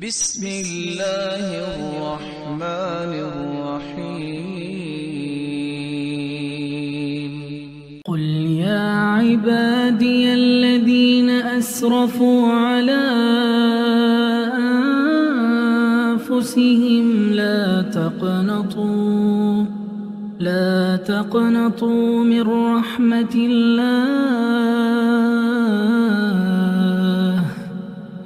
بسم الله الرحمن الرحيم. قل يا عبادي الذين أسرفوا على أنفسهم لا تقنطوا من رحمة الله،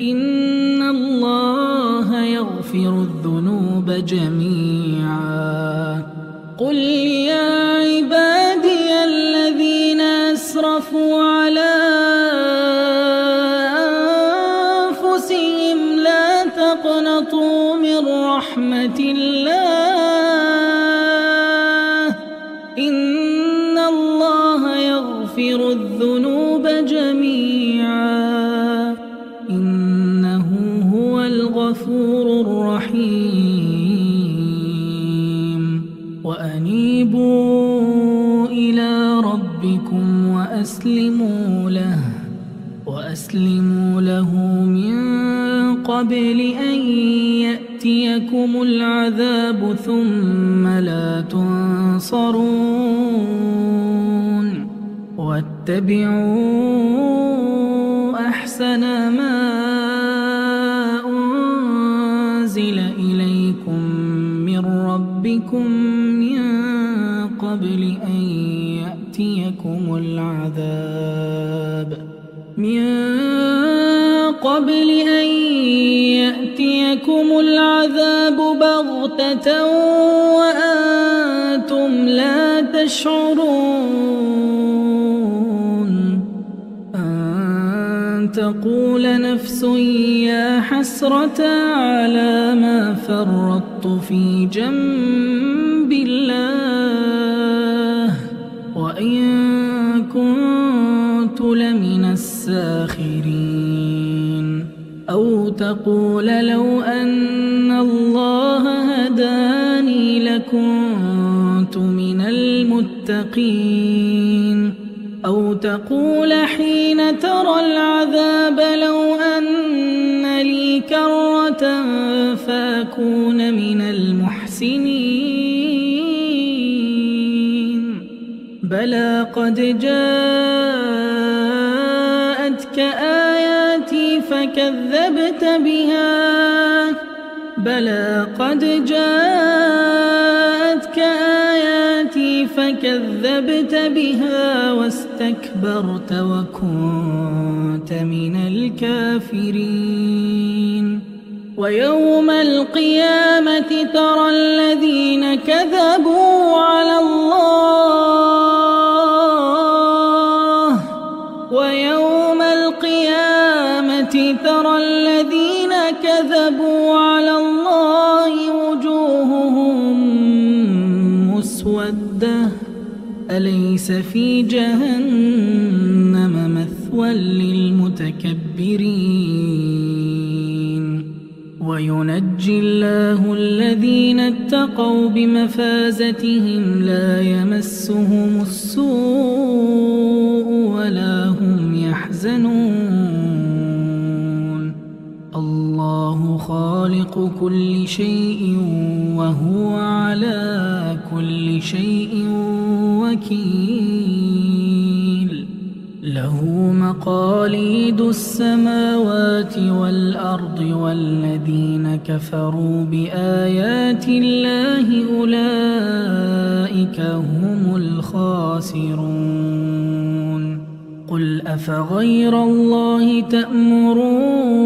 إن الله يغفر الذنوب جميعا. قل يا عبادي الذين أسرفوا على أنفسهم لا تقنطوا من رحمة الله، إن الله يغفر الذنوب جميعا، إنه هو الغفور الرحيم. وأنيبوا إلى ربكم وأسلموا له من قبل أن يأتيكم العذاب ثم لا تنصرون. واتبعوا أحسن ما أنزل إليكم من ربكم من قبل أن يأتيكم العذاب بغتة وأنتم لا تشعرون، أن تقول نفس يا حسرة على ما فرطت في جنب الله وإن كنت لمن الساخرين، أو تقول لو أن الله هداني لكنت من المتقين، أو تقول حين ترى العذاب لو أن لي كرة فأكون من المحسنين. بلى قد جاءتك آياتي فكذبت بها واستكبرت وكنت من الكافرين. ويوم القيامة ترى الذين كذبوا على الله وجوههم مسودة، أليس في جهنم مثوى للمتكبرين؟ وينجي الله الذين اتقوا بمفازتهم لا يمسهم السوء ولا هم يحزنون. الله خالق كل شيء وهو على كل شيء وكيل. له مقاليد السماوات والأرض، والذين كفروا بآيات الله أولئك هم الخاسرون. قل أفغير الله تأمروني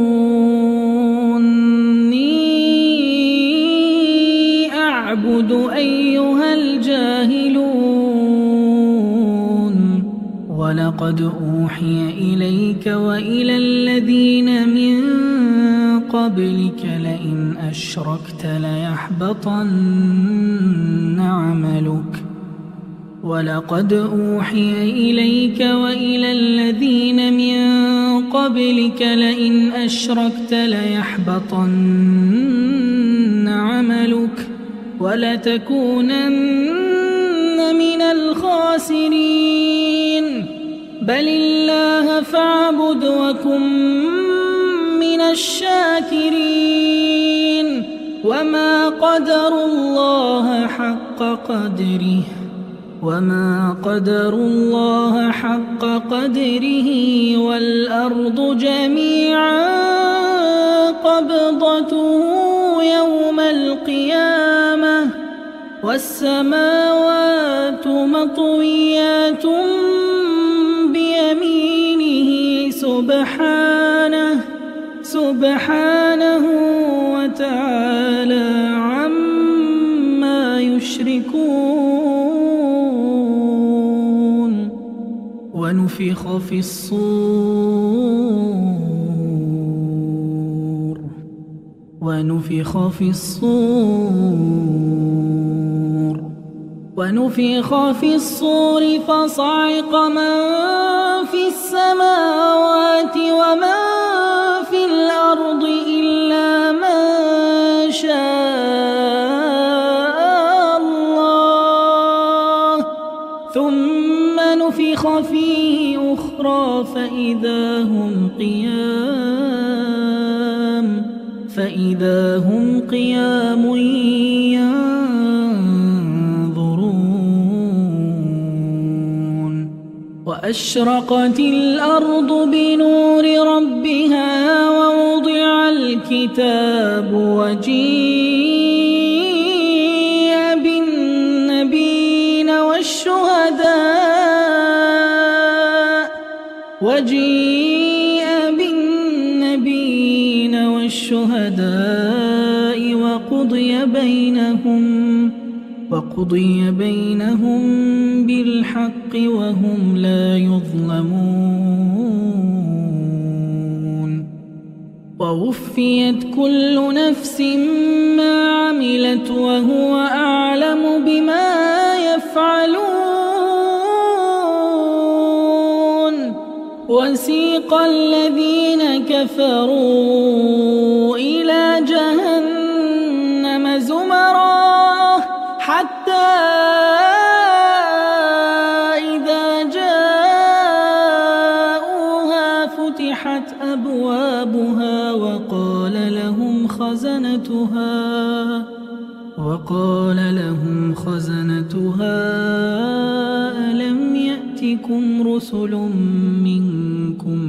أعبد أيها الجاهلون؟ ولقد أوحي إليك وإلى الذين من قبلك لئن أشركت ليحبطن عملك. ولقد أوحي إليك وإلى الذين من قبلك لئن أشركت ليحبطن عملك ولتكونن من الخاسرين. بل الله فاعبد وكن من الشاكرين. وما قدروا الله حق قدره والأرض جميعا قبضته يوم القيامة والسماوات مطويات بيمينه سبحانه وتعالى عما يشركون. ونفخ في الصور فصعق من في السماوات ومن في الأرض إلا من شاء الله ثم نفخ فيه أخرى فإذا هم قيام ينظرون. وأشرقت الأرض بنور ربها ووضع الكتاب وجيء بالنبيين والشهداء وقضي بينهم بالحق وهم لا يظلمون. ووفيت كل نفس ما عملت وهو أعلم بما يفعلون. وسيق الذين كفروا إلى جهنم زمرا حتى إذا جاءوها فتحت أبوابها وقال لهم خزنتها ألم يأتكم رسل منكم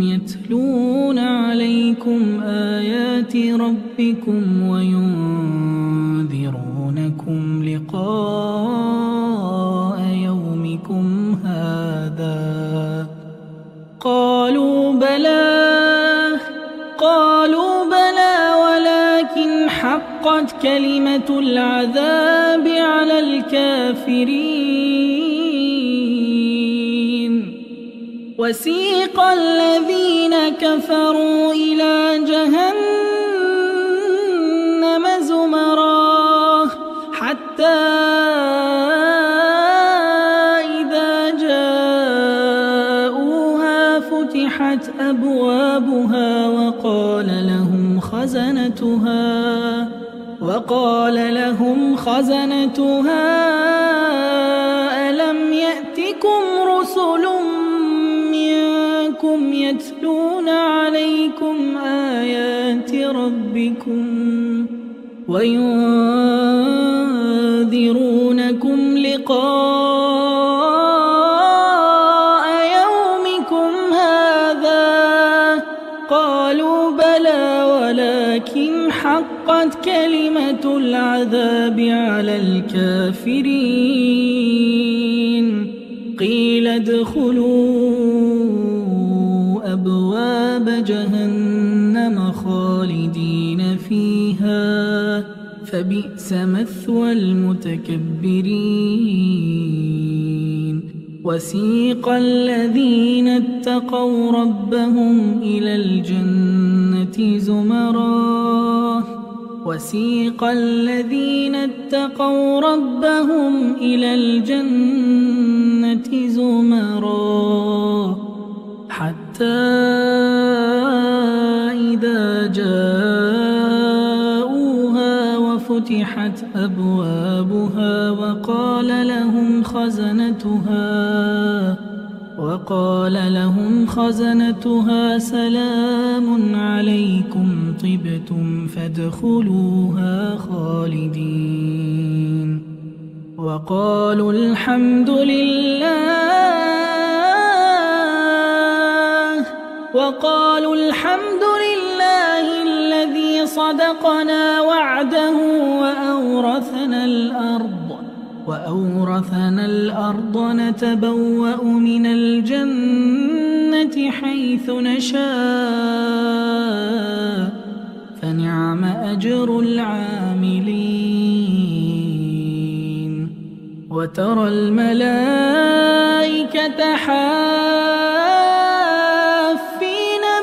يتلون عليكم آيات ربكم وينذرونكم لقاء يومكم هذا قالوا بلى ولكن حقت كلمة العذاب على الكافرين. وسيق الذين كفروا إلى جهنم زمرا حتى إذا جاءوها فتحت أبوابها وقال لهم خزنتها ألم يأتكم رسل منكم يتلون عليكم آيات ربكم وينذرونكم لقاء يومكم هذا قالوا بلى ولكن حقت كلمة العذاب على الكافرين. قيل ادخلوا أبواب جهنم خالدين فيها فبئس مثوى المتكبرين. وسيق الذين اتقوا ربهم إلى الجنة زمرا حتى إذا جاءوها ففتحت أبوابها وقال لهم خزنتها سلام عليكم طبتم فادخلوها خالدين وقالوا الحمد لله الذي صدقنا وعده وأورثنا الأرض نتبوأ من الجنة حيث نشاء فنعم أجر العاملين وترى الملائكة حافين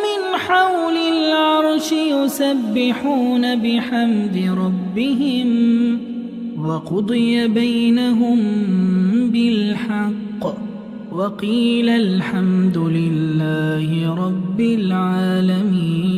من حول العرش يسبحون بحمد ربهم وقضي بينهم بالحق وقيل الحمد لله رب العالمين.